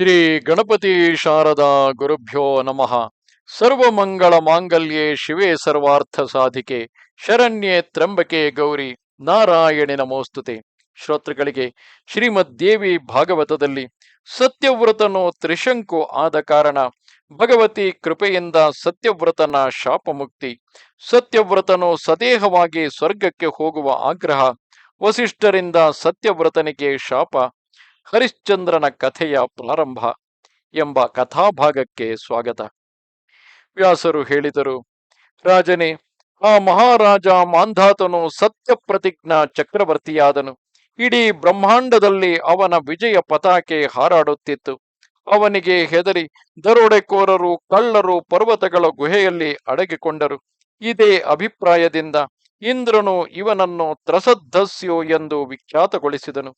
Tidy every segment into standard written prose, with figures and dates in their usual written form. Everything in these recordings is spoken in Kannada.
ಶ್ರೀ ಗಣಪತಿ ಶಾರದಾ ಗುರುಭ್ಯೋ ನಮಃ. ಸರ್ವಮಂಗಳ ಮಾಂಗಲ್ಯೆ ಶಿವೆ ಸರ್ವಾರ್ಥ ಸಾಧಿಕೆ ಶರಣ್ಯೆ ತ್ರ್ಯಂಬಕೆ ಗೌರಿ ನಾರಾಯಣಿ ನಮೋಸ್ತುತೆ. ಶ್ರೋತೃಗಳಿಗೆ ಶ್ರೀಮದ್ ದೇವಿ ಭಾಗವತದಲ್ಲಿ ಸತ್ಯವ್ರತನು ತ್ರಿಶಂಕು ಆದ ಕಾರಣ ಭಗವತಿ ಕೃಪೆಯಿಂದ ಸತ್ಯವ್ರತನ ಶಾಪ ಮುಕ್ತಿ, ಸತ್ಯವ್ರತನು ಸದೇಹವಾಗಿ ಸ್ವರ್ಗಕ್ಕೆ ಹೋಗುವ ಆಗ್ರಹ, ವಸಿಷ್ಠರಿಂದ ಸತ್ಯವ್ರತನಿಗೆ ಶಾಪ, ಹರಿಶ್ಚಂದ್ರನ ಕಥೆಯ ಪ್ರಾರಂಭ ಎಂಬ ಕಥಾಭಾಗಕ್ಕೆ ಸ್ವಾಗತ. ವ್ಯಾಸರು ಹೇಳಿದರು, ರಾಜನೇ, ಆ ಮಹಾರಾಜ ಮಾಂಧಾತನು ಸತ್ಯ ಪ್ರತಿಜ್ಞಾ ಚಕ್ರವರ್ತಿಯಾದನು. ಇಡೀ ಬ್ರಹ್ಮಾಂಡದಲ್ಲಿ ಅವನ ವಿಜಯ ಪತಾಕೆ ಹಾರಾಡುತ್ತಿತ್ತು. ಅವನಿಗೆ ಹೆದರಿ ದರೋಡೆಕೋರರು, ಕಳ್ಳರು ಪರ್ವತಗಳ ಗುಹೆಯಲ್ಲಿ ಅಡಗಿಕೊಂಡರು. ಇದೇ ಅಭಿಪ್ರಾಯದಿಂದ ಇಂದ್ರನು ಇವನನ್ನು ತ್ರಸದ್ದಸ್ಯು ಎಂದು ವಿಖ್ಯಾತಗೊಳಿಸಿದನು.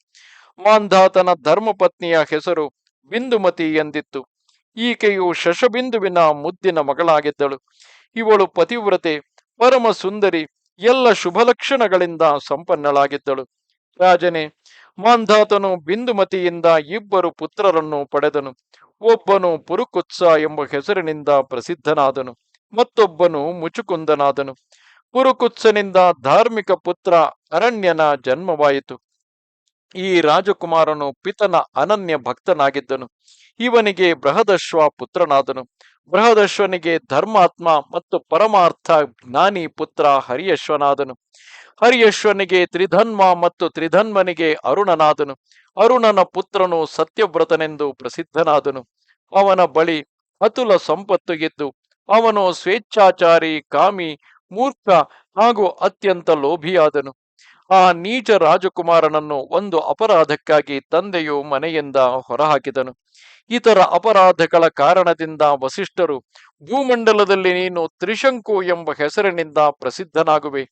ಮಾಂಧಾತನ ಧರ್ಮಪತ್ನಿಯ ಹೆಸರು ಬಿಂದುಮತಿ ಎಂದಿತ್ತು. ಈಕೆಯು ಶಶಬಿಂದುವಿನ ಮುದ್ದಿನ ಮಗಳಾಗಿದ್ದಳು. ಇವಳು ಪತಿವ್ರತೆ, ಪರಮ ಸುಂದರಿ, ಎಲ್ಲ ಶುಭಲಕ್ಷಣಗಳಿಂದ ಸಂಪನ್ನಳಾಗಿದ್ದಳು. ರಾಜನೇ, ಮಾಂಧಾತನು ಬಿಂದುಮತಿಯಿಂದ ಇಬ್ಬರು ಪುತ್ರರನ್ನು ಪಡೆದನು. ಒಬ್ಬನು ಪುರುಕುತ್ಸ ಎಂಬ ಹೆಸರಿನಿಂದ ಪ್ರಸಿದ್ಧನಾದನು, ಮತ್ತೊಬ್ಬನು ಮುಚುಕುಂದನಾದನು. ಪುರುಕುತ್ಸನಿಂದ ಧಾರ್ಮಿಕ ಪುತ್ರ ಅರಣ್ಯನ ಜನ್ಮವಾಯಿತು. ಈ ರಾಜಕುಮಾರನು ಪಿತನ ಅನನ್ಯ ಭಕ್ತನಾಗಿದ್ದನು. ಇವನಿಗೆ ಬೃಹದಶ್ವ ಪುತ್ರನಾದನು. ಬೃಹದಶ್ವನಿಗೆ ಧರ್ಮಾತ್ಮ ಮತ್ತು ಪರಮಾರ್ಥ ಜ್ಞಾನಿ ಪುತ್ರ ಹರಿಯಶ್ವನಾದನು. ಹರಿಯಶ್ವನಿಗೆ ತ್ರಿಧನ್ಮ ಮತ್ತು ತ್ರಿಧನ್ಮನಿಗೆ ಅರುಣನಾದನು. ಅರುಣನ ಪುತ್ರನು ಸತ್ಯವ್ರತನೆಂದು ಪ್ರಸಿದ್ಧನಾದನು. ಅವನ ಬಳಿ ಅತುಲ ಸಂಪತ್ತು ಇದ್ದು ಅವನು ಸ್ವೇಚ್ಛಾಚಾರಿ, ಕಾಮಿ, ಮೂರ್ಖ ಹಾಗೂ ಅತ್ಯಂತ ಲೋಭಿಯಾದನು. ಆ ನೀಚ ರಾಜಕುಮಾರನನ್ನು ಒಂದು ಅಪರಾಧಕ್ಕಾಗಿ ತಂದೆಯು ಮನೆಯಿಂದ ಹೊರಹಾಕಿದನು. ಇತರ ಅಪರಾಧಗಳ ಕಾರಣದಿಂದ ವಸಿಷ್ಠರು, ಭೂಮಂಡಲದಲ್ಲಿ ನೀನು ತ್ರಿಶಂಕು ಎಂಬ ಹೆಸರಿನಿಂದ ಪ್ರಸಿದ್ಧನಾಗುವೆ,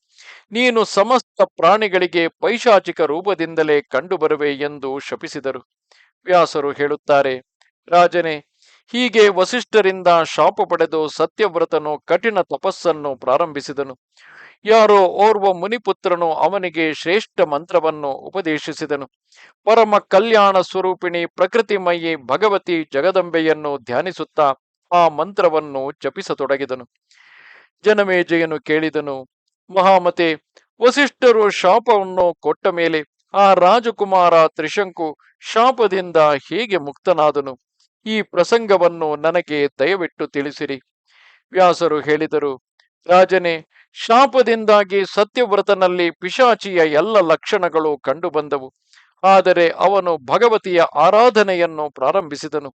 ನೀನು ಸಮಸ್ತ ಪ್ರಾಣಿಗಳಿಗೆ ಪೈಶಾಚಿಕ ರೂಪದಿಂದಲೇ ಕಂಡುಬರುವೆ ಎಂದು ಶಪಿಸಿದರು. ವ್ಯಾಸರು ಹೇಳುತ್ತಾರೆ, ರಾಜನೇ, ಹೀಗೆ ವಸಿಷ್ಠರಿಂದ ಶಾಪ ಪಡೆದು ಸತ್ಯವ್ರತನು ಕಠಿಣ ತಪಸ್ಸನ್ನು ಪ್ರಾರಂಭಿಸಿದನು. ಯಾರೋ ಓರ್ವ ಮುನಿಪುತ್ರನು ಅವನಿಗೆ ಶ್ರೇಷ್ಠ ಮಂತ್ರವನ್ನು ಉಪದೇಶಿಸಿದನು. ಪರಮ ಕಲ್ಯಾಣ ಸ್ವರೂಪಿಣಿ ಪ್ರಕೃತಿಮಯಿ ಭಗವತಿ ಜಗದಂಬೆಯನ್ನು ಧ್ಯಾನಿಸುತ್ತಾ ಆ ಮಂತ್ರವನ್ನು ಜಪಿಸತೊಡಗಿದನು. ಜನಮೇಜಯನು ಕೇಳಿದನು, ಮಹಾಮತೆ, ವಸಿಷ್ಠರು ಶಾಪವನ್ನು ಕೊಟ್ಟ ಮೇಲೆ ಆ ರಾಜಕುಮಾರ ತ್ರಿಶಂಕು ಶಾಪದಿಂದ ಹೇಗೆ ಮುಕ್ತನಾದನು? ಈ ಪ್ರಸಂಗವನ್ನು ನನಗೆ ದಯವಿಟ್ಟು ತಿಳಿಸಿರಿ. ವ್ಯಾಸರು ಹೇಳಿದರು, ರಾಜನೇ, ಶಾಪದಿಂದಾಗಿ ಸತ್ಯವ್ರತನಲ್ಲಿ ಪಿಶಾಚಿಯ ಎಲ್ಲ ಲಕ್ಷಣಗಳು ಕಂಡುಬಂದವು. ಆದರೆ ಅವನು ಭಗವತಿಯ ಆರಾಧನೆಯನ್ನು ಪ್ರಾರಂಭಿಸಿದನು.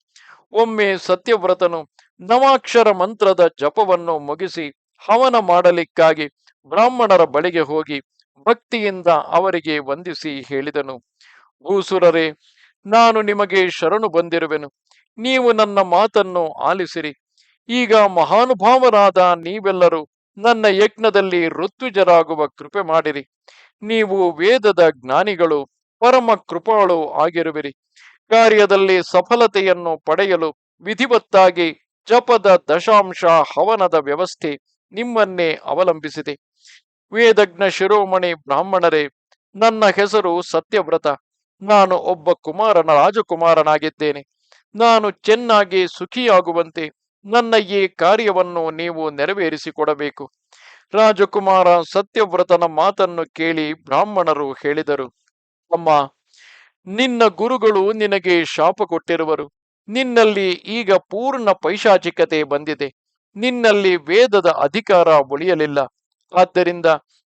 ಒಮ್ಮೆ ಸತ್ಯವ್ರತನು ನವಾಕ್ಷರ ಮಂತ್ರದ ಜಪವನ್ನು ಮುಗಿಸಿ ಹವನ ಮಾಡಲಿಕ್ಕಾಗಿ ಬ್ರಾಹ್ಮಣರ ಬಳಿಗೆ ಹೋಗಿ ಭಕ್ತಿಯಿಂದ ಅವರಿಗೆ ವಂದಿಸಿ ಹೇಳಿದನು, ಭೂಸುರರೇ, ನಾನು ನಿಮಗೆ ಶರಣು ಬಂದಿರುವೆನು. ನೀವು ನನ್ನ ಮಾತನ್ನು ಆಲಿಸಿರಿ. ಈಗ ಮಹಾನುಭಾವರಾದ ನೀವೆಲ್ಲರೂ ನನ್ನ ಯಜ್ಞದಲ್ಲಿ ಋತ್ವಿಜರಾಗುವ ಕೃಪೆ ಮಾಡಿರಿ. ನೀವು ವೇದದ ಜ್ಞಾನಿಗಳು, ಪರಮ ಕೃಪಾಳು ಆಗಿರುವಿರಿ. ಕಾರ್ಯದಲ್ಲಿ ಸಫಲತೆಯನ್ನು ಪಡೆಯಲು ವಿಧಿವತ್ತಾಗಿ ಜಪದ ದಶಾಂಶ ಹವನದ ವ್ಯವಸ್ಥೆ ನಿಮ್ಮನ್ನೇ ಅವಲಂಬಿಸಿದೆ. ವೇದಜ್ಞ ಶಿರೋಮಣಿ ಬ್ರಾಹ್ಮಣರೇ, ನನ್ನ ಹೆಸರು ಸತ್ಯವ್ರತ. ನಾನು ಒಬ್ಬ ರಾಜಕುಮಾರನಾಗಿದ್ದೇನೆ. ನಾನು ಚೆನ್ನಾಗಿ ಸುಖಿಯಾಗುವಂತೆ ನನ್ನ ಈ ಕಾರ್ಯವನ್ನು ನೀವು ನೆರವೇರಿಸಿಕೊಡಬೇಕು. ರಾಜಕುಮಾರ ಸತ್ಯವ್ರತನ ಮಾತನ್ನು ಕೇಳಿ ಬ್ರಾಹ್ಮಣರು ಹೇಳಿದರು, ಅಮ್ಮ, ನಿನ್ನ ಗುರುಗಳು ನಿನಗೆ ಶಾಪ ಕೊಟ್ಟಿರುವರು. ನಿನ್ನಲ್ಲಿ ಈಗ ಪೂರ್ಣ ಪೈಶಾಚಿಕತೆ ಬಂದಿದೆ. ನಿನ್ನಲ್ಲಿ ವೇದದ ಅಧಿಕಾರ ಉಳಿಯಲಿಲ್ಲ. ಆದ್ದರಿಂದ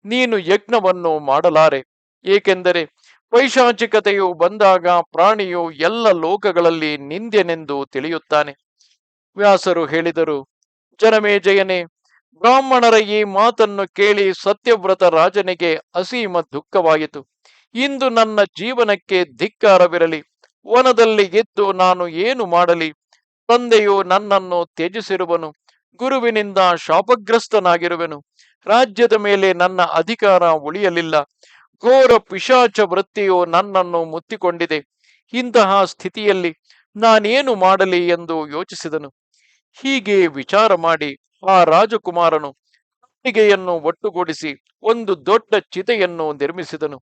ನೀನು ಯಜ್ಞವನ್ನು ಮಾಡಲಾರೆ. ಏಕೆಂದರೆ ಪೈಶಾಚಿಕತೆಯು ಬಂದಾಗ ಪ್ರಾಣಿಯು ಎಲ್ಲ ಲೋಕಗಳಲ್ಲಿ ನಿಂದೆನೆಂದು ತಿಳಿಯುತ್ತಾನೆ. ವ್ಯಾಸರು ಹೇಳಿದರು, ಜನಮೇಜಯನೇ, ಬ್ರಾಹ್ಮಣರ ಈ ಮಾತನ್ನು ಕೇಳಿ ಸತ್ಯವ್ರತ ರಾಜನಿಗೆ ಅಸೀಮ ದುಃಖವಾಯಿತು. ಇಂದು ನನ್ನ ಜೀವನಕ್ಕೆ ಧಿಕ್ಕಾರವಿರಲಿ. ವನದಲ್ಲಿ ಇದ್ದು ನಾನು ಏನು ಮಾಡಲಿ? ತಂದೆಯು ನನ್ನನ್ನು ತ್ಯಜಿಸಿರುವನು. ಗುರುವಿನಿಂದ ಶಾಪಗ್ರಸ್ತನಾಗಿರುವೆನು. ರಾಜ್ಯದ ಮೇಲೆ ನನ್ನ ಅಧಿಕಾರ ಉಳಿಯಲಿಲ್ಲ. ಘೋರ ಪಿಶಾಚ ವೃತ್ತಿಯು ನನ್ನನ್ನು ಮುತ್ತಿಕೊಂಡಿದೆ. ಇಂತಹ ಸ್ಥಿತಿಯಲ್ಲಿ ನಾನೇನು ಮಾಡಲಿ ಎಂದು ಯೋಚಿಸಿದನು. ಹೀಗೆ ವಿಚಾರ ಮಾಡಿ ಆ ರಾಜಕುಮಾರನು ಕಟ್ಟಿಗೆಯನ್ನು ಒಟ್ಟುಗೂಡಿಸಿ ಒಂದು ದೊಡ್ಡ ಚಿತೆಯನ್ನು ನಿರ್ಮಿಸಿದನು.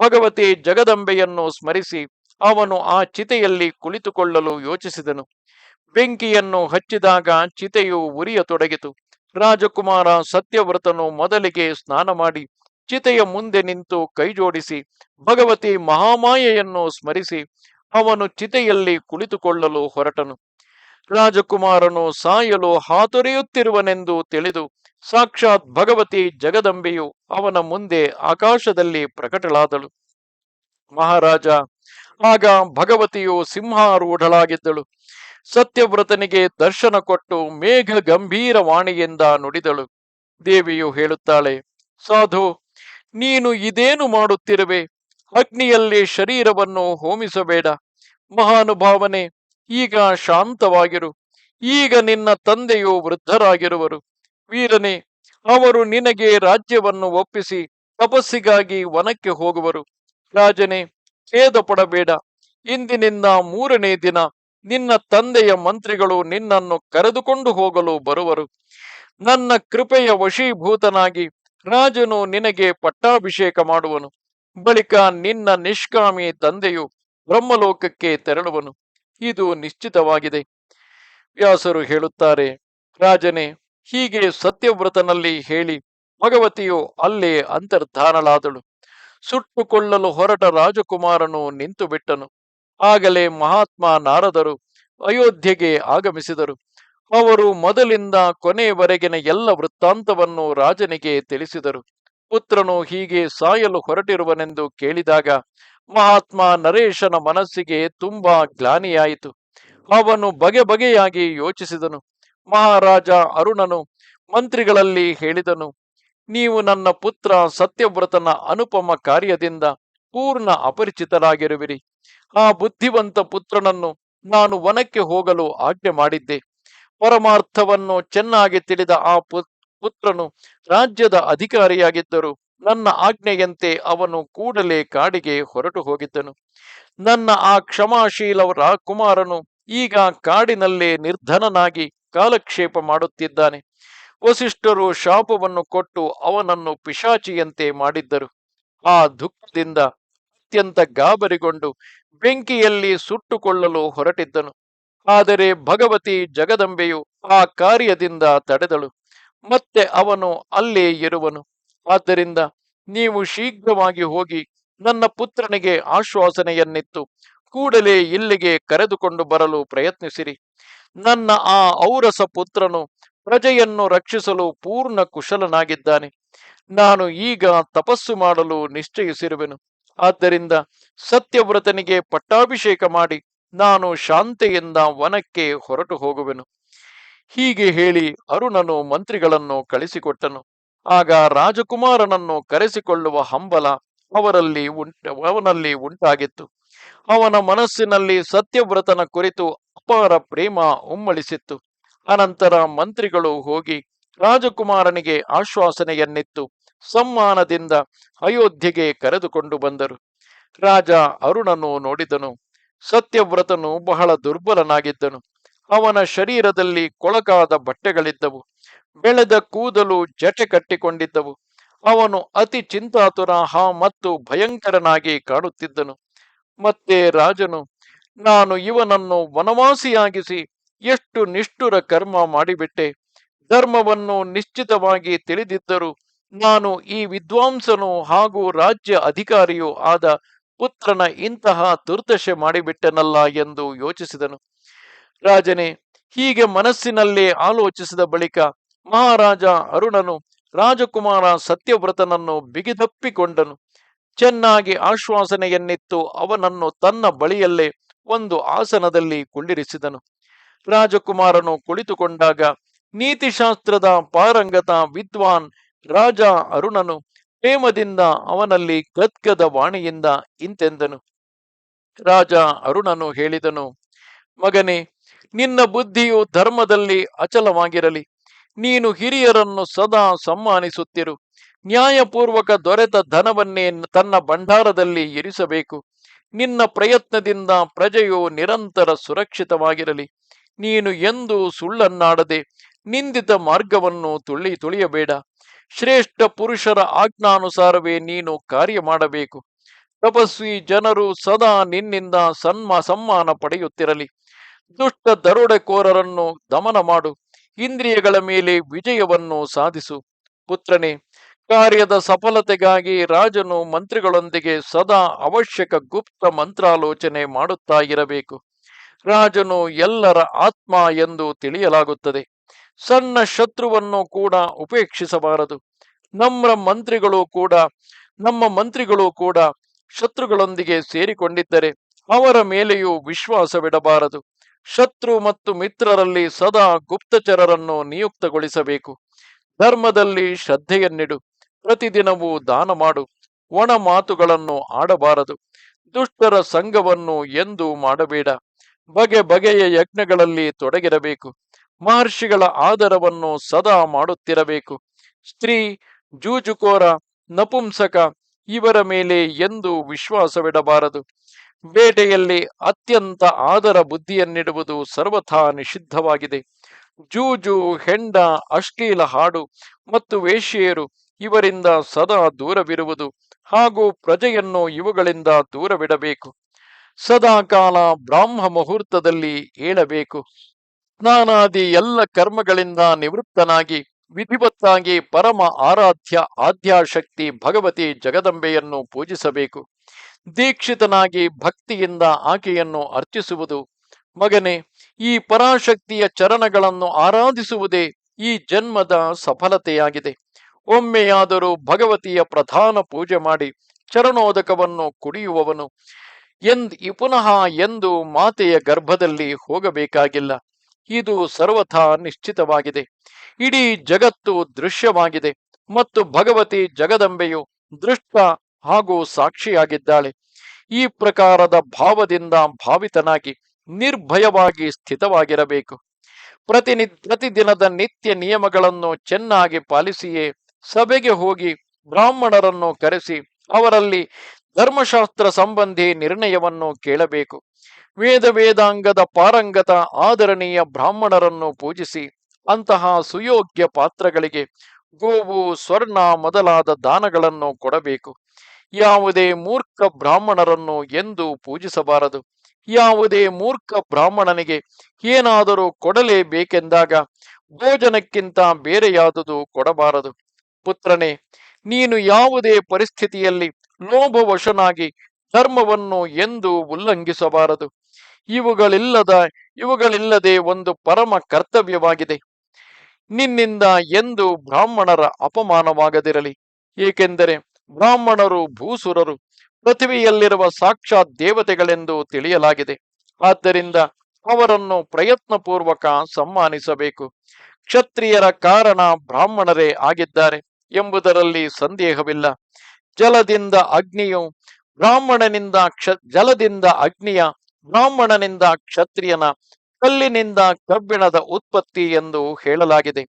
ಭಗವತಿ ಜಗದಂಬೆಯನ್ನು ಸ್ಮರಿಸಿ ಅವನು ಆ ಚಿತೆಯಲ್ಲಿ ಕುಳಿತುಕೊಳ್ಳಲು ಯೋಚಿಸಿದನು. ಬೆಂಕಿಯನ್ನು ಹಚ್ಚಿದಾಗ ಚಿತೆಯು ಉರಿಯತೊಡಗಿತು. ರಾಜಕುಮಾರ ಸತ್ಯವ್ರತನು ಮೊದಲಿಗೆ ಸ್ನಾನ ಮಾಡಿ ಚಿತೆಯ ಮುಂದೆ ನಿಂತು ಕೈಜೋಡಿಸಿ ಭಗವತಿ ಮಹಾಮಾಯೆಯನ್ನು ಸ್ಮರಿಸಿ ಅವನು ಚಿತೆಯಲ್ಲಿ ಕುಳಿತುಕೊಳ್ಳಲು ಹೊರಟನು. ರಾಜಕುಮಾರನು ಸಾಯಲು ಹಾತೊರೆಯುತ್ತಿರುವನೆಂದು ತಿಳಿದು ಸಾಕ್ಷಾತ್ ಭಗವತಿ ಜಗದಂಬೆಯು ಅವನ ಮುಂದೆ ಆಕಾಶದಲ್ಲಿ ಪ್ರಕಟಳಾದಳು. ಮಹಾರಾಜ, ಆಗ ಭಗವತಿಯು ಸಿಂಹಾರೂಢಳಾಗಿದ್ದಳು. ಸತ್ಯವ್ರತನಿಗೆ ದರ್ಶನ ಕೊಟ್ಟು ಮೇಘ ಗಂಭೀರ ವಾಣಿಯಿಂದ ನುಡಿದಳು. ದೇವಿಯು ಹೇಳುತ್ತಾಳೆ, ಸಾಧು, ನೀನು ಇದೇನು ಮಾಡುತ್ತಿರುವೆ? ಅಗ್ನಿಯಲ್ಲಿ ಶರೀರವನ್ನು ಹೋಮಿಸಬೇಡ. ಮಹಾನುಭಾವನೆ, ಈಗ ಶಾಂತವಾಗಿರು. ಈಗ ನಿನ್ನ ತಂದೆಯು ವೃದ್ಧರಾಗಿರುವರು. ವೀರನೇ, ಅವರು ನಿನಗೆ ರಾಜ್ಯವನ್ನು ಒಪ್ಪಿಸಿ ತಪಸ್ಸಿಗಾಗಿ ವನಕ್ಕೆ ಹೋಗುವರು. ರಾಜನೇ, ಖೇದ ಪಡಬೇಡ. ಇಂದಿನಿಂದ 3ನೇ ದಿನ ನಿನ್ನ ತಂದೆಯ ಮಂತ್ರಿಗಳು ನಿನ್ನನ್ನು ಕರೆದುಕೊಂಡು ಹೋಗಲು ಬರುವರು. ನನ್ನ ಕೃಪೆಯ ವಶೀಭೂತನಾಗಿ ರಾಜನು ನಿನಗೆ ಪಟ್ಟಾಭಿಷೇಕ ಮಾಡುವನು. ಬಳಿಕ ನಿನ್ನ ನಿಷ್ಕಾಮಿ ತಂದೆಯು ಬ್ರಹ್ಮಲೋಕಕ್ಕೆ ತೆರಳುವನು. ಇದು ನಿಶ್ಚಿತವಾಗಿದೆ. ವ್ಯಾಸರು ಹೇಳುತ್ತಾರೆ, ರಾಜನೇ, ಹೀಗೆ ಸತ್ಯವ್ರತನಲ್ಲಿ ಹೇಳಿ ಭಗವತಿಯು ಅಲ್ಲೇ ಅಂತರ್ಧಾನಳಾದಳು. ಸುಟ್ಟುಕೊಳ್ಳಲು ಹೊರಟ ರಾಜಕುಮಾರನು ನಿಂತು ಬಿಟ್ಟನು. ಆಗಲೇ ಮಹಾತ್ಮ ನಾರದರು ಅಯೋಧ್ಯೆಗೆ ಆಗಮಿಸಿದರು. ಅವರು ಮೊದಲಿಂದ ಕೊನೆಯವರೆಗಿನ ಎಲ್ಲ ವೃತ್ತಾಂತವನ್ನು ರಾಜನಿಗೆ ತಿಳಿಸಿದರು. ಪುತ್ರನು ಹೀಗೆ ಸಾಯಲು ಹೊರಟಿರುವನೆಂದು ಕೇಳಿದಾಗ ಮಹಾತ್ಮ ನರೇಶನ ಮನಸ್ಸಿಗೆ ತುಂಬಾ ಗ್ಲಾನಿಯಾಯಿತು. ಅವನು ಬಗೆ ಬಗೆಯಾಗಿ ಯೋಚಿಸಿದನು. ಮಹಾರಾಜ ಅರುಣನು ಮಂತ್ರಿಗಳಲ್ಲಿ ಹೇಳಿದನು, ನೀವು ನನ್ನ ಪುತ್ರ ಸತ್ಯವ್ರತನ ಅನುಪಮ ಕಾರ್ಯದಿಂದ ಪೂರ್ಣ ಅಪರಿಚಿತರಾಗಿರುವಿರಿ. ಆ ಬುದ್ಧಿವಂತ ಪುತ್ರನನ್ನು ನಾನು ವನಕ್ಕೆ ಹೋಗಲು ಆಜ್ಞೆ ಮಾಡಿದ್ದೆ. ಪರಮಾರ್ಥವನ್ನು ಚೆನ್ನಾಗಿ ತಿಳಿದ ಆ ಪುತ್ರನು ರಾಜ್ಯದ ಅಧಿಕಾರಿಯಾಗಿದ್ದರು. ನನ್ನ ಆಜ್ಞೆಯಂತೆ ಅವನು ಕೂಡಲೇ ಕಾಡಿಗೆ ಹೊರಟು ಹೋಗಿದ್ದನು. ನನ್ನ ಆ ಕ್ಷಮಾಶೀಲ ಕುಮಾರನು ಈಗ ಕಾಡಿನಲ್ಲೇ ನಿರ್ಧನನಾಗಿ ಕಾಲಕ್ಷೇಪ ಮಾಡುತ್ತಿದ್ದಾನೆ. ವಸಿಷ್ಠರು ಶಾಪವನ್ನು ಕೊಟ್ಟು ಅವನನ್ನು ಪಿಶಾಚಿಯಂತೆ ಮಾಡಿದ್ದರು. ಆ ದುಃಖದಿಂದ ಅತ್ಯಂತ ಗಾಬರಿಗೊಂಡು ಬೆಂಕಿಯಲ್ಲಿ ಸುಟ್ಟುಕೊಳ್ಳಲು ಹೊರಟಿದ್ದನು. ಆದರೆ ಭಗವತಿ ಜಗದಂಬೆಯು ಆ ಕಾರ್ಯದಿಂದ ತಡೆದಳು. ಮತ್ತೆ ಅವನು ಅಲ್ಲೇ ಇರುವನು. ಆದ್ದರಿಂದ ನೀವು ಶೀಘ್ರವಾಗಿ ಹೋಗಿ ನನ್ನ ಪುತ್ರನಿಗೆ ಆಶ್ವಾಸನೆಯನ್ನಿತ್ತು ಕೂಡಲೇ ಇಲ್ಲಿಗೆ ಕರೆದುಕೊಂಡು ಬರಲು ಪ್ರಯತ್ನಿಸಿರಿ. ನನ್ನ ಆ ಔರಸ ಪುತ್ರನು ಪ್ರಜೆಯನ್ನು ರಕ್ಷಿಸಲು ಪೂರ್ಣ ಕುಶಲನಾಗಿದ್ದಾನೆ. ನಾನು ಈಗ ತಪಸ್ಸು ಮಾಡಲು ನಿಶ್ಚಯಿಸಿರುವೆನು. ಆದ್ದರಿಂದ ಸತ್ಯವ್ರತನಿಗೆ ಪಟ್ಟಾಭಿಷೇಕ ಮಾಡಿ ನಾನು ಶಾಂತಿಯಿಂದ ವನಕ್ಕೆ ಹೊರಟು ಹೋಗುವೆನು. ಹೀಗೆ ಹೇಳಿ ಅರುಣನು ಮಂತ್ರಿಗಳನ್ನು ಕಳಿಸಿಕೊಟ್ಟನು. ಆಗ ರಾಜಕುಮಾರನನ್ನು ಕರೆಸಿಕೊಳ್ಳುವ ಹಂಬಲ ಅವನಲ್ಲಿ ಉಂಟಾಗಿತ್ತು. ಅವನ ಮನಸ್ಸಿನಲ್ಲಿ ಸತ್ಯವ್ರತನ ಕುರಿತು ಅಪಾರ ಪ್ರೇಮ ಉಮ್ಮಳಿಸಿತ್ತು. ಅನಂತರ ಮಂತ್ರಿಗಳು ಹೋಗಿ ರಾಜಕುಮಾರನಿಗೆ ಆಶ್ವಾಸನೆಯನ್ನಿತ್ತು ಸಮ್ಮಾನದಿಂದ ಅಯೋಧ್ಯೆಗೆ ಕರೆದುಕೊಂಡು ಬಂದರು. ರಾಜ ಅರುಣನು ನೋಡಿದನು. ಸತ್ಯವ್ರತನು ಬಹಳ ದುರ್ಬಲನಾಗಿದ್ದನು. ಅವನ ಶರೀರದಲ್ಲಿ ಕೊಳಕಾದ ಬಟ್ಟೆಗಳಿದ್ದವು. ಬೆಳೆದ ಕೂದಲು ಜಟೆ ಕಟ್ಟಿಕೊಂಡಿದ್ದವು. ಅವನು ಅತಿ ಚಿಂತಾತುರ ಮತ್ತು ಭಯಂಕರನಾಗಿ ಕಾಣುತ್ತಿದ್ದನು. ಮತ್ತೆ ರಾಜನು, ನಾನು ಇವನನ್ನು ವನವಾಸಿಯಾಗಿಸಿ ಎಷ್ಟು ನಿಷ್ಠುರ ಕರ್ಮ ಮಾಡಿಬಿಟ್ಟೆ. ಧರ್ಮವನ್ನು ನಿಶ್ಚಿತವಾಗಿ ತಿಳಿದಿದ್ದರೂ ನಾನು ಈ ವಿದ್ವಾಂಸನು ಹಾಗೂ ರಾಜ್ಯ ಅಧಿಕಾರಿಯೂ ಆದ ಪುತ್ರನ ಇಂತಹ ದುರ್ದಶೆ ಮಾಡಿಬಿಟ್ಟೆನಲ್ಲ ಎಂದು ಯೋಚಿಸಿದನು. ರಾಜನೇ, ಹೀಗೆ ಮನಸ್ಸಿನಲ್ಲೇ ಆಲೋಚಿಸಿದ ಬಳಿಕ ಮಹಾರಾಜ ಅರುಣನು ರಾಜಕುಮಾರ ಸತ್ಯವ್ರತನನ್ನು ಬಿಗಿದಪ್ಪಿಕೊಂಡನು. ಚೆನ್ನಾಗಿ ಆಶ್ವಾಸನೆಯನ್ನಿತ್ತು ಅವನನ್ನು ತನ್ನ ಬಳಿಯಲ್ಲೇ ಒಂದು ಆಸನದಲ್ಲಿ ಕುಳ್ಳಿರಿಸಿದನು. ರಾಜಕುಮಾರನು ಕುಳಿತುಕೊಂಡಾಗ ನೀತಿಶಾಸ್ತ್ರದ ಪಾರಂಗತ ವಿದ್ವಾನ್ ರಾಜ ಅರುಣನು ಪ್ರೇಮದಿಂದ ಅವನಲ್ಲಿ ಗದ್ಗದ ವಾಣಿಯಿಂದ ಇಂತೆಂದನು. ರಾಜ ಅರುಣನು ಹೇಳಿದನು, ಮಗನೇ, ನಿನ್ನ ಬುದ್ಧಿಯು ಧರ್ಮದಲ್ಲಿ ಅಚಲವಾಗಿರಲಿ. ನೀನು ಹಿರಿಯರನ್ನು ಸದಾ ಸಮ್ಮಾನಿಸುತ್ತಿರು. ನ್ಯಾಯಪೂರ್ವಕ ದೊರೆತ ಧನವನ್ನೇ ತನ್ನ ಭಂಡಾರದಲ್ಲಿ ಇರಿಸಬೇಕು. ನಿನ್ನ ಪ್ರಯತ್ನದಿಂದ ಪ್ರಜೆಯು ನಿರಂತರ ಸುರಕ್ಷಿತವಾಗಿರಲಿ. ನೀನು ಎಂದೂ ಸುಳ್ಳನ್ನಾಡದೆ ನಿಂದಿತ ಮಾರ್ಗವನ್ನು ತುಳಿಯಬೇಡ. ಶ್ರೇಷ್ಠ ಪುರುಷರ ಆಜ್ಞಾನುಸಾರವೇ ನೀನು ಕಾರ್ಯ ಮಾಡಬೇಕು. ತಪಸ್ವಿ ಜನರು ಸದಾ ನಿನ್ನಿಂದ ಸಮ್ಮಾನ ಪಡೆಯುತ್ತಿರಲಿ. ದುಷ್ಟ ದರೋಡೆಕೋರರನ್ನು ದಮನ ಮಾಡು. ಇಂದ್ರಿಯಗಳ ಮೇಲೆ ವಿಜಯವನ್ನು ಸಾಧಿಸು. ಪುತ್ರನೇ, ಕಾರ್ಯದ ಸಫಲತೆಗಾಗಿ ರಾಜನು ಮಂತ್ರಿಗಳೊಂದಿಗೆ ಸದಾ ಅವಶ್ಯಕ ಗುಪ್ತ ಮಂತ್ರಾಲೋಚನೆ ಮಾಡುತ್ತಾ ಇರಬೇಕು. ರಾಜನು ಎಲ್ಲರ ಆತ್ಮ ಎಂದು ತಿಳಿಯಲಾಗುತ್ತದೆ. ಸಣ್ಣ ಶತ್ರುವನ್ನು ಕೂಡ ಉಪೇಕ್ಷಿಸಬಾರದು. ನಮ್ಮ ಮಂತ್ರಿಗಳು ಕೂಡ ಶತ್ರುಗಳೊಂದಿಗೆ ಸೇರಿಕೊಂಡಿದ್ದರೆ ಅವರ ಮೇಲೆಯೂ ವಿಶ್ವಾಸವಿಡಬಾರದು. ಶತ್ರು ಮತ್ತು ಮಿತ್ರರಲ್ಲಿ ಸದಾ ಗುಪ್ತಚರರನ್ನು ನಿಯುಕ್ತಗೊಳಿಸಬೇಕು. ಧರ್ಮದಲ್ಲಿ ಶ್ರದ್ಧೆಯನ್ನಿಡು. ಪ್ರತಿದಿನವೂ ದಾನ ಮಾಡು. ಒಣ ಮಾತುಗಳನ್ನು ಆಡಬಾರದು. ದುಷ್ಟರ ಸಂಘವನ್ನು ಎಂದೂ ಮಾಡಬೇಡ. ಬಗೆಯ ಯಜ್ಞಗಳಲ್ಲಿ ತೊಡಗಿರಬೇಕು. ಮಹರ್ಷಿಗಳ ಆದರವನ್ನು ಸದಾ ಮಾಡುತ್ತಿರಬೇಕು. ಸ್ತ್ರೀ, ಜೂಜುಕೋರ, ನಪುಂಸಕ ಇವರ ಮೇಲೆ ಎಂದೂ ವಿಶ್ವಾಸವಿಡಬಾರದು. ಬೇಟೆಯಲ್ಲಿ ಅತ್ಯಂತ ಆದರ ಬುದ್ಧಿಯನ್ನಿಡುವುದು ಸರ್ವಥಾ ನಿಷಿದ್ಧವಾಗಿದೆ. ಜೂಜು, ಹೆಂಡ, ಅಶ್ಲೀಲ ಹಾಡು ಮತ್ತು ವೇಶ್ಯೆಯರು ಇವರಿಂದ ಸದಾ ದೂರವಿರುವುದು ಹಾಗೂ ಪ್ರಜೆಯನ್ನು ಇವುಗಳಿಂದ ದೂರವಿಡಬೇಕು. ಸದಾಕಾಲ ಬ್ರಾಹ್ಮ ಮುಹೂರ್ತದಲ್ಲಿ ಏಳಬೇಕು. ಸ್ನಾನಾದಿ ಎಲ್ಲ ಕರ್ಮಗಳಿಂದ ನಿವೃತ್ತನಾಗಿ ವಿಧಿವತ್ತಾಗಿ ಪರಮ ಆದ್ಯಾಶಕ್ತಿ ಭಗವತಿ ಜಗದಂಬೆಯನ್ನು ಪೂಜಿಸಬೇಕು. ದೀಕ್ಷಿತನಾಗಿ ಭಕ್ತಿಯಿಂದ ಆಕೆಯನ್ನು ಅರ್ಚಿಸುವುದು. ಮಗನೇ, ಈ ಪರಾಶಕ್ತಿಯ ಚರಣಗಳನ್ನು ಆರಾಧಿಸುವುದೇ ಈ ಜನ್ಮದ ಸಫಲತೆಯಾಗಿದೆ. ಒಮ್ಮೆಯಾದರೂ ಭಗವತಿಯ ಪ್ರಧಾನ ಪೂಜೆ ಮಾಡಿ ಚರಣೋದಕವನ್ನು ಕುಡಿಯುವವನು ಪುನಃ ಎಂದು ಮಾತೆಯ ಗರ್ಭದಲ್ಲಿ ಹೋಗಬೇಕಾಗಿಲ್ಲ. ಇದು ಸರ್ವಥಾ ನಿಶ್ಚಿತವಾಗಿದೆ. ಇಡೀ ಜಗತ್ತು ದೃಶ್ಯವಾಗಿದೆ ಮತ್ತು ಭಗವತಿ ಜಗದಂಬೆಯು ದೃಷ್ಟ ಹಾಗೂ ಸಾಕ್ಷಿಯಾಗಿದ್ದಾಳೆ. ಈ ಪ್ರಕಾರದ ಭಾವದಿಂದ ಭಾವಿತನಾಗಿ ನಿರ್ಭಯವಾಗಿ ಸ್ಥಿತವಾಗಿರಬೇಕು. ಪ್ರತಿದಿನದ ನಿತ್ಯ ನಿಯಮಗಳನ್ನು ಚೆನ್ನಾಗಿ ಪಾಲಿಸಿಯೇ ಸಭೆಗೆ ಹೋಗಿ ಬ್ರಾಹ್ಮಣರನ್ನು ಕರೆಸಿ ಅವರಲ್ಲಿ ಧರ್ಮಶಾಸ್ತ್ರ ಸಂಬಂಧಿ ನಿರ್ಣಯವನ್ನು ಕೇಳಬೇಕು. ವೇದಾಂಗದ ಪಾರಂಗತ ಆದರಣೀಯ ಬ್ರಾಹ್ಮಣರನ್ನು ಪೂಜಿಸಿ ಅಂತಹ ಸುಯೋಗ್ಯ ಪಾತ್ರಗಳಿಗೆ ಗೋವು, ಸ್ವರ್ಣ ಮೊದಲಾದ ದಾನಗಳನ್ನು ಕೊಡಬೇಕು. ಯಾವುದೇ ಮೂರ್ಖ ಬ್ರಾಹ್ಮಣರನ್ನು ಎಂದೂ ಪೂಜಿಸಬಾರದು. ಯಾವುದೇ ಮೂರ್ಖ ಬ್ರಾಹ್ಮಣನಿಗೆ ಏನಾದರೂ ಕೊಡಲೇಬೇಕೆಂದಾಗ ಭೋಜನಕ್ಕಿಂತ ಬೇರೆಯಾದುದು ಕೊಡಬಾರದು. ಪುತ್ರನೇ, ನೀನು ಯಾವುದೇ ಪರಿಸ್ಥಿತಿಯಲ್ಲಿ ಲೋಭವಶನಾಗಿ ಧರ್ಮವನ್ನು ಎಂದೂ ಉಲ್ಲಂಘಿಸಬಾರದು. ಇವುಗಳಿಲ್ಲದೆ ಒಂದು ಪರಮ ಕರ್ತವ್ಯವಾಗಿದೆ. ನಿನ್ನಿಂದ ಎಂದು ಬ್ರಾಹ್ಮಣರ ಅಪಮಾನವಾಗದಿರಲಿ. ಏಕೆಂದರೆ ಬ್ರಾಹ್ಮಣರು ಭೂಸುರರು, ಪೃಥ್ವಿಯಲ್ಲಿರುವ ಸಾಕ್ಷಾತ್ ದೇವತೆಗಳೆಂದು ತಿಳಿಯಲಾಗಿದೆ. ಆದ್ದರಿಂದ ಅವರನ್ನು ಪ್ರಯತ್ನಪೂರ್ವಕ ಸಮ್ಮಾನಿಸಬೇಕು. ಕ್ಷತ್ರಿಯರ ಕಾರಣ ಬ್ರಾಹ್ಮಣರೇ ಆಗಿದ್ದಾರೆ ಎಂಬುದರಲ್ಲಿ ಸಂದೇಹವಿಲ್ಲ. ಜಲದಿಂದ ಅಗ್ನಿಯ ಬ್ರಾಹ್ಮಣನಿಂದ ಕ್ಷತ್ರಿಯನ, ಕಲ್ಲಿನಿಂದ ಕಬ್ಬಿಣದ ಉತ್ಪತ್ತಿ ಎಂದು ಹೇಳಲಾಗಿದೆ.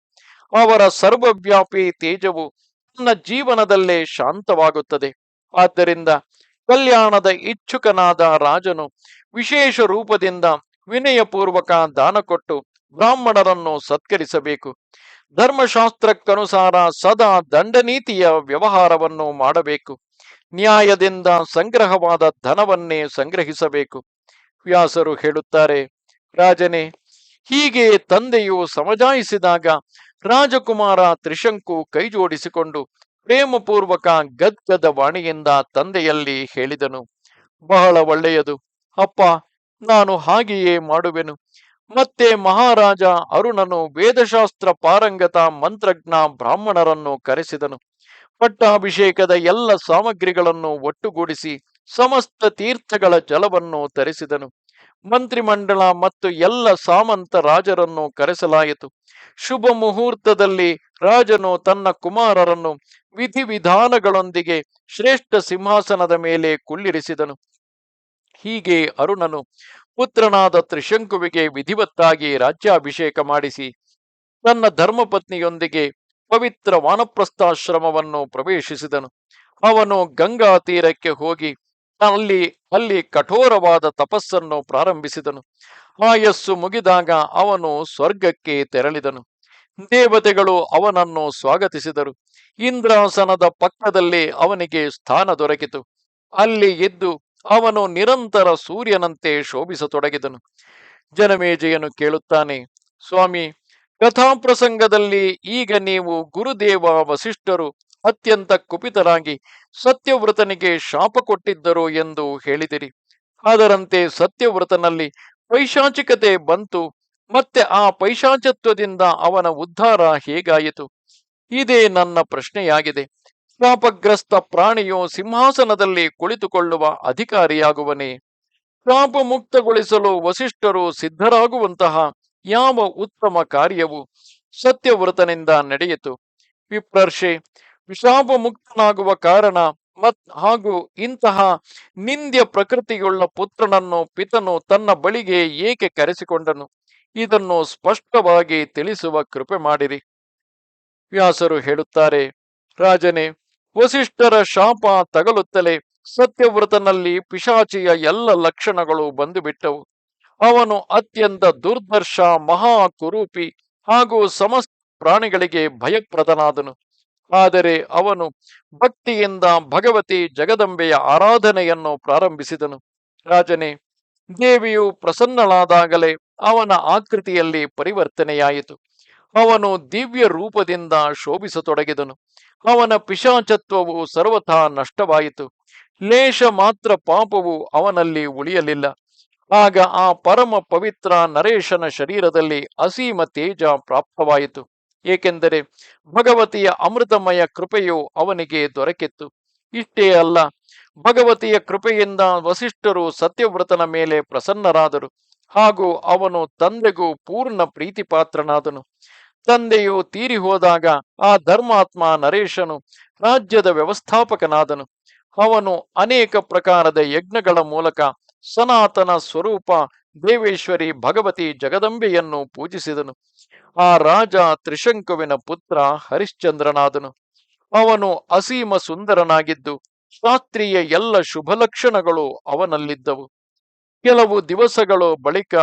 ಅವರ ಸರ್ವವ್ಯಾಪಿ ತೇಜವು ತನ್ನ ಜೀವನದಲ್ಲೇ ಶಾಂತವಾಗುತ್ತದೆ. ಆದ್ದರಿಂದ ಕಲ್ಯಾಣದ ಇಚ್ಛುಕನಾದ ರಾಜನು ವಿಶೇಷ ರೂಪದಿಂದ ವಿನಯಪೂರ್ವಕ ದಾನ ಕೊಟ್ಟು ಬ್ರಾಹ್ಮಣರನ್ನು ಸತ್ಕರಿಸಬೇಕು. ಧರ್ಮಶಾಸ್ತ್ರಕ್ಕನುಸಾರ ಸದಾ ದಂಡನೀತಿಯ ವ್ಯವಹಾರವನ್ನು ಮಾಡಬೇಕು. ನ್ಯಾಯದಿಂದ ಸಂಗ್ರಹವಾದ ಧನವನ್ನೇ ಸಂಗ್ರಹಿಸಬೇಕು. ವ್ಯಾಸರು ಹೇಳುತ್ತಾರೆ, ರಾಜನೇ, ಹೀಗೆ ತಂದೆಯು ಸಮಜಾಯಿಸಿದಾಗ ರಾಜಕುಮಾರ ತ್ರಿಶಂಕು ಕೈಜೋಡಿಸಿಕೊಂಡು ಪ್ರೇಮಪೂರ್ವಕ ಗದ್ಗದ ವಾಣಿಯಿಂದ ತಂದೆಯಲ್ಲಿ ಹೇಳಿದನು. ಬಹಳ ಒಳ್ಳೆಯದು ಅಪ್ಪ, ನಾನು ಹಾಗೆಯೇ ಮಾಡುವೆನು. ಮತ್ತೆ ಮಹಾರಾಜ ಅರುಣನು ವೇದಶಾಸ್ತ್ರ ಪಾರಂಗತ ಮಂತ್ರಜ್ಞ ಬ್ರಾಹ್ಮಣರನ್ನು ಕರೆಸಿದನು. ಪಟ್ಟಾಭಿಷೇಕದ ಎಲ್ಲ ಸಾಮಗ್ರಿಗಳನ್ನು ಒಟ್ಟುಗೂಡಿಸಿ ಸಮಸ್ತ ತೀರ್ಥಗಳ ಜಲವನ್ನು ತರಿಸಿದನು. ಮಂತ್ರಿಮಂಡಲ ಮತ್ತು ಎಲ್ಲ ಸಾಮಂತ ರಾಜರನ್ನು ಕರೆಸಲಾಯಿತು. ಶುಭ ಮುಹೂರ್ತದಲ್ಲಿ ರಾಜನು ತನ್ನ ಕುಮಾರರನ್ನು ವಿಧಿವಿಧಾನಗಳೊಂದಿಗೆ ಶ್ರೇಷ್ಠ ಸಿಂಹಾಸನದ ಮೇಲೆ ಕುಳ್ಳಿರಿಸಿದನು. ಹೀಗೆ ಅರುಣನು ಪುತ್ರನಾದ ತ್ರಿಶಂಕುವಿಗೆ ವಿಧಿವತ್ತಾಗಿ ರಾಜ್ಯಾಭಿಷೇಕ ಮಾಡಿಸಿ ತನ್ನ ಧರ್ಮಪತ್ನಿಯೊಂದಿಗೆ ಪವಿತ್ರ ವಾನಪ್ರಸ್ಥಾಶ್ರಮವನ್ನು ಪ್ರವೇಶಿಸಿದನು. ಅವನು ಗಂಗಾ ತೀರಕ್ಕೆ ಹೋಗಿ ಅಲ್ಲಿ ಕಠೋರವಾದ ತಪಸ್ಸನ್ನು ಪ್ರಾರಂಭಿಸಿದನು. ಆಯಸ್ಸು ಮುಗಿದಾಗ ಅವನು ಸ್ವರ್ಗಕ್ಕೆ ತೆರಳಿದನು. ದೇವತೆಗಳು ಅವನನ್ನು ಸ್ವಾಗತಿಸಿದರು. ಇಂದ್ರಾಸನದ ಪಕ್ಕದಲ್ಲಿ ಅವನಿಗೆ ಸ್ಥಾನ ದೊರಕಿತು. ಅಲ್ಲಿ ಇದ್ದು ಅವನು ನಿರಂತರ ಸೂರ್ಯನಂತೆ ಶೋಭಿಸತೊಡಗಿದನು. ಜನಮೇಜಯನು ಕೇಳುತ್ತಾನೆ, ಸ್ವಾಮಿ, ಕಥಾಪ್ರಸಂಗದಲ್ಲಿ ಈಗ ನೀವು ಗುರುದೇವ ವಸಿಷ್ಠರು ಅತ್ಯಂತ ಕುಪಿತರಾಗಿ ಸತ್ಯವ್ರತನಿಗೆ ಶಾಪ ಕೊಟ್ಟಿದ್ದರು ಎಂದು ಹೇಳಿದಿರಿ. ಅದರಂತೆ ಸತ್ಯವ್ರತನಲ್ಲಿ ಪೈಶಾಚಿಕತೆ ಬಂತು. ಮತ್ತೆ ಆ ಪೈಶಾಚತ್ವದಿಂದ ಅವನ ಉದ್ಧಾರ ಹೇಗಾಯಿತು? ಇದೇ ನನ್ನ ಪ್ರಶ್ನೆಯಾಗಿದೆ. ಶಾಪಗ್ರಸ್ತ ಪ್ರಾಣಿಯು ಸಿಂಹಾಸನದಲ್ಲಿ ಕುಳಿತುಕೊಳ್ಳುವ ಅಧಿಕಾರಿಯಾಗುವನೇ? ಶಾಪ ಮುಕ್ತಗೊಳಿಸಲು ವಸಿಷ್ಠರು ಸಿದ್ಧರಾಗುವಂತಹ ಯಾವ ಉತ್ತಮ ಕಾರ್ಯವು ಸತ್ಯವ್ರತನಿಂದ ನಡೆಯಿತು? ವಿಪ್ರರ್ಷೆ, ಶಾಪ ಮುಕ್ತನಾಗುವ ಕಾರಣ ಹಾಗೂ ಇಂತಹ ನಿಂದ್ಯ ಪ್ರಕೃತಿಯುಳ್ಳ ಪುತ್ರನನ್ನು ಪಿತನು ತನ್ನ ಬಳಿಗೆ ಏಕೆ ಕರೆಸಿಕೊಂಡನು? ಇದನ್ನು ಸ್ಪಷ್ಟವಾಗಿ ತಿಳಿಸುವ ಕೃಪೆ ಮಾಡಿರಿ. ವ್ಯಾಸರು ಹೇಳುತ್ತಾರೆ, ರಾಜನೇ, ವಸಿಷ್ಠರ ಶಾಪ ತಗಲುತ್ತಲೇ ಸತ್ಯವ್ರತನಲ್ಲಿ ಪಿಶಾಚಿಯ ಎಲ್ಲ ಲಕ್ಷಣಗಳು ಬಂದುಬಿಟ್ಟವು. ಅವನು ಅತ್ಯಂತ ದುರ್ದರ್ಶ, ಮಹಾ ಕುರೂಪಿ ಹಾಗೂ ಸಮಸ್ತ ಪ್ರಾಣಿಗಳಿಗೆ ಭಯಪ್ರದನಾದನು. ಆದರೆ ಅವನು ಭಕ್ತಿಯಿಂದ ಭಗವತಿ ಜಗದಂಬೆಯ ಆರಾಧನೆಯನ್ನು ಪ್ರಾರಂಭಿಸಿದನು. ರಾಜನೇ, ದೇವಿಯು ಪ್ರಸನ್ನಳಾದಾಗಲೇ ಅವನ ಆಕೃತಿಯಲ್ಲಿ ಪರಿವರ್ತನೆಯಾಯಿತು. ಅವನು ದಿವ್ಯ ರೂಪದಿಂದ ಶೋಭಿಸತೊಡಗಿದನು. ಅವನ ಪಿಶಾಚತ್ವವು ಸರ್ವಥಾ ನಷ್ಟವಾಯಿತು. ಲೇಷ ಮಾತ್ರ ಪಾಪವು ಅವನಲ್ಲಿ ಉಳಿಯಲಿಲ್ಲ. ಆಗ ಆ ಪರಮ ಪವಿತ್ರ ನರೇಶನ ಶರೀರದಲ್ಲಿ ಅಸೀಮ ತೇಜ ಪ್ರಾಪ್ತವಾಯಿತು. ಏಕೆಂದರೆ ಭಗವತಿಯ ಅಮೃತಮಯ ಕೃಪೆಯು ಅವನಿಗೆ ದೊರಕಿತ್ತು. ಇಷ್ಟೇ ಅಲ್ಲ, ಭಗವತಿಯ ಕೃಪೆಯಿಂದ ವಸಿಷ್ಠರು ಸತ್ಯವ್ರತನ ಮೇಲೆ ಪ್ರಸನ್ನರಾದರು. ಹಾಗೂ ಅವನು ತಂದೆಗೂ ಪೂರ್ಣ ಪ್ರೀತಿಪಾತ್ರನಾದನು. ತಂದೆಯು ತೀರಿ ಹೋದಾಗ ಆ ಧರ್ಮಾತ್ಮ ನರೇಶನು ರಾಜ್ಯದ ವ್ಯವಸ್ಥಾಪಕನಾದನು. ಅವನು ಅನೇಕ ಪ್ರಕಾರದ ಯಜ್ಞಗಳ ಮೂಲಕ ಸನಾತನ ಸ್ವರೂಪ ದೇವೇಶ್ವರಿ ಭಗವತಿ ಜಗದಂಬೆಯನ್ನು ಪೂಜಿಸಿದನು. ಆ ರಾಜ ತ್ರಿಶಂಕುವಿನ ಪುತ್ರ ಹರಿಶ್ಚಂದ್ರನಾದನು. ಅವನು ಅಸೀಮ ಸುಂದರನಾಗಿದ್ದು ಶಾಸ್ತ್ರೀಯ ಎಲ್ಲ ಶುಭ ಲಕ್ಷಣಗಳು ಅವನಲ್ಲಿದ್ದವು. ಕೆಲವು ದಿವಸಗಳು ಬಳಿಕ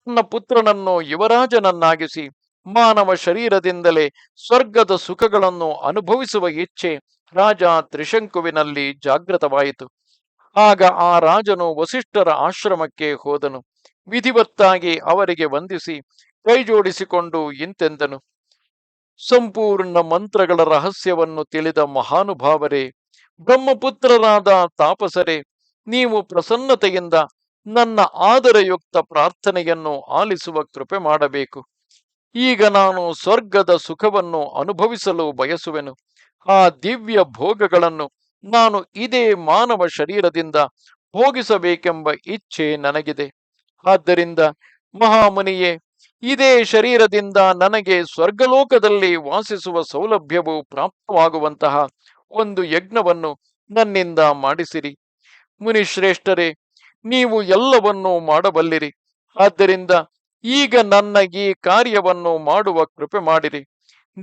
ತನ್ನ ಪುತ್ರನನ್ನು ಯುವರಾಜನನ್ನಾಗಿಸಿ ಮಾನವ ಶರೀರದಿಂದಲೇ ಸ್ವರ್ಗದ ಸುಖಗಳನ್ನು ಅನುಭವಿಸುವ ಇಚ್ಛೆ ರಾಜ ತ್ರಿಶಂಕುವಿನಲ್ಲಿ ಜಾಗೃತವಾಯಿತು. ಆಗ ಆ ರಾಜನು ವಸಿಷ್ಠರ ಆಶ್ರಮಕ್ಕೆ ಹೋದನು. ವಿಧಿವತ್ತಾಗಿ ಅವರಿಗೆ ವಂದಿಸಿ ಕೈಜೋಡಿಸಿಕೊಂಡು ಇಂತೆಂದನು, ಸಂಪೂರ್ಣ ಮಂತ್ರಗಳ ರಹಸ್ಯವನ್ನು ತಿಳಿದ ಮಹಾನುಭಾವರೇ, ಬ್ರಹ್ಮಪುತ್ರರಾದ ತಾಪಸರೇ, ನೀವು ಪ್ರಸನ್ನತೆಯಿಂದ ನನ್ನ ಆದರಯುಕ್ತ ಪ್ರಾರ್ಥನೆಯನ್ನು ಆಲಿಸುವ ಕೃಪೆ ಮಾಡಬೇಕು. ಈಗ ನಾನು ಸ್ವರ್ಗದ ಸುಖವನ್ನು ಅನುಭವಿಸಲು ಬಯಸುವೆನು. ಆ ದಿವ್ಯ ಭೋಗಗಳನ್ನು ನಾನು ಇದೇ ಮಾನವ ಶರೀರದಿಂದ ಭೋಗಿಸಬೇಕೆಂಬ ಇಚ್ಛೆ ನನಗಿದೆ. ಆದ್ದರಿಂದ ಮಹಾಮುನಿಯೇ, ಇದೇ ಶರೀರದಿಂದ ನನಗೆ ಸ್ವರ್ಗಲೋಕದಲ್ಲಿ ವಾಸಿಸುವ ಸೌಲಭ್ಯವು ಪ್ರಾಪ್ತವಾಗುವಂತಹ ಒಂದು ಯಜ್ಞವನ್ನು ನನ್ನಿಂದ ಮಾಡಿಸಿರಿ. ಮುನಿಶ್ರೇಷ್ಠರೇ, ನೀವು ಎಲ್ಲವನ್ನೂ ಮಾಡಬಲ್ಲಿರಿ. ಆದ್ದರಿಂದ ಈಗ ನನ್ನ ಈ ಕಾರ್ಯವನ್ನು ಮಾಡುವ ಕೃಪೆ ಮಾಡಿರಿ.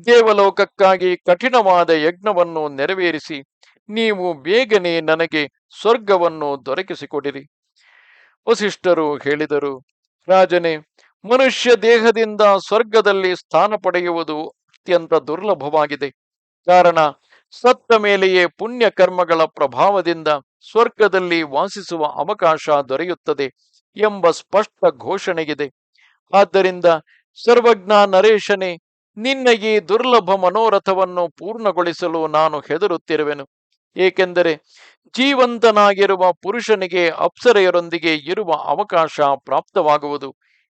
ದೇವಲೋಕಕ್ಕಾಗಿ ಕಠಿಣವಾದ ಯಜ್ಞವನ್ನು ನೆರವೇರಿಸಿ ನೀವು ಬೇಗನೆ ನನಗೆ ಸ್ವರ್ಗವನ್ನು ದೊರಕಿಸಿಕೊಡಿರಿ. ವಸಿಷ್ಠರು ಹೇಳಿದರು, ರಾಜನೇ, ಮನುಷ್ಯ ದೇಹದಿಂದ ಸ್ವರ್ಗದಲ್ಲಿ ಸ್ಥಾನ ಪಡೆಯುವುದು ಅತ್ಯಂತ ದುರ್ಲಭವಾಗಿದೆ. ಕಾರಣ ಸತ್ತ ಮೇಲೆಯೇ ಪುಣ್ಯ ಕರ್ಮಗಳ ಪ್ರಭಾವದಿಂದ ಸ್ವರ್ಗದಲ್ಲಿ ವಾಸಿಸುವ ಅವಕಾಶ ದೊರೆಯುತ್ತದೆ ಎಂಬ ಸ್ಪಷ್ಟ ಘೋಷಣೆಗಿದೆ. ಆದ್ದರಿಂದ ಸರ್ವಜ್ಞ ನರೇಶನೇ, ನಿನ್ನ ಈ ದುರ್ಲಭ ಮನೋರಥವನ್ನು ಪೂರ್ಣಗೊಳಿಸಲು ನಾನು ಹೆದರುತ್ತಿರುವೆನು. ಏಕೆಂದರೆ ಜೀವಂತನಾಗಿರುವ ಪುರುಷನಿಗೆ ಅಪ್ಸರೆಯರೊಂದಿಗೆ ಇರುವ ಅವಕಾಶ ಪ್ರಾಪ್ತವಾಗುವುದು